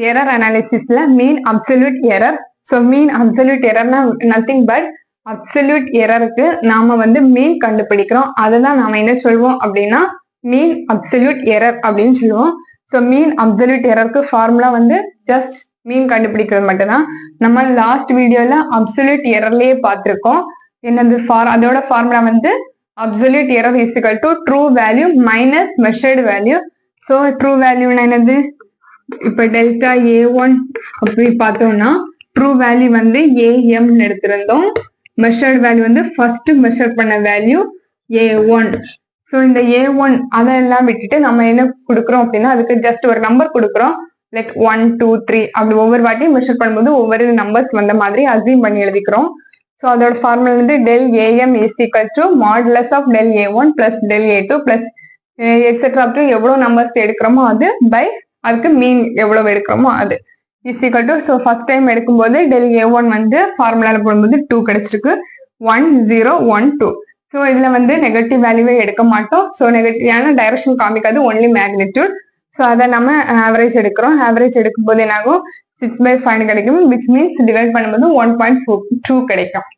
Error அனாலிசிஸ்ல mean absolute error. So mean absolute எரர்னா nothing but absolute எரருக்கு நாம வந்து மீன் கண்டுபிடிக்கிறோம். அதுதான் நாம என்ன சொல்வோம் அப்படின்னா மீன் அப்சல்யூட் எரர் அப்படின்னு சொல்லுவோம். ஸோ மீன் அப்சல்யூட் எரருக்கு ஃபார்முலா வந்து ஜஸ்ட் மீன் கண்டுபிடிக்கிறது மட்டும்தான். நம்ம லாஸ்ட் வீடியோல அப்சல்யூட் எரர்லயே பார்த்திருக்கோம். என்னது அதோட ஃபார்முலா வந்து absolute error is equal to true value minus measured value. So true வேல்யூனா என்னது, இப்ப டெல்டா A1 அப்படி பார்த்தோம்னா ட்ரூ வேல்யூ வந்து AM எடுத்திருந்தோம். மெஷர்டு வேல்யூ வந்து ஃபர்ஸ்ட் மெஷர் பண்ண வேல்யூ A1. ஸோ இந்த A1 அதெல்லாம் விட்டுட்டு நம்ம என்ன கொடுக்குறோம் அப்படின்னா அதுக்கு ஜஸ்ட் ஒரு நம்பர் கொடுக்குறோம். லைக் 1 2 3 அப்படி ஒவ்வொரு வாட்டியும் மெஷர் பண்ணும்போது ஒவ்வொரு நம்பர்ஸ் வந்த மாதிரி அசீம் பண்ணி எழுதிக்கிறோம். ஸோ அதோட ஃபார்முலா வந்து del AM is equal to modulus of del A1 plus del A2 plus etcetera up to எவ்வளவு நம்பர்ஸ் எடுக்கிறோமோ அது பை அதுக்கு மீன் எவ்வளவு எடுக்கிறோமோ அது is equal to. So first time எடுக்கும்போது del A1 வந்து ஃபார்முலால போடும்போது 2 கிடைச்சிருக்கு. 1 0 1 2. ஸோ இதுல வந்து நெகட்டிவ் வேல்யூவே எடுக்க மாட்டோம். ஸோ நெகட்டிவான டைரக்ஷன் காமிக்காது, ஒன்லி மேக்னிடியூட். ஸோ அதை நம்ம ஆவரேஜ் எடுக்கிறோம். ஆவரேஜ் எடுக்கும்போது என்னாகும் 6/5 கிடைக்கும். விச் மீன்ஸ் டிவைட் பண்ணும்போது 1.2 கிடைக்கும்.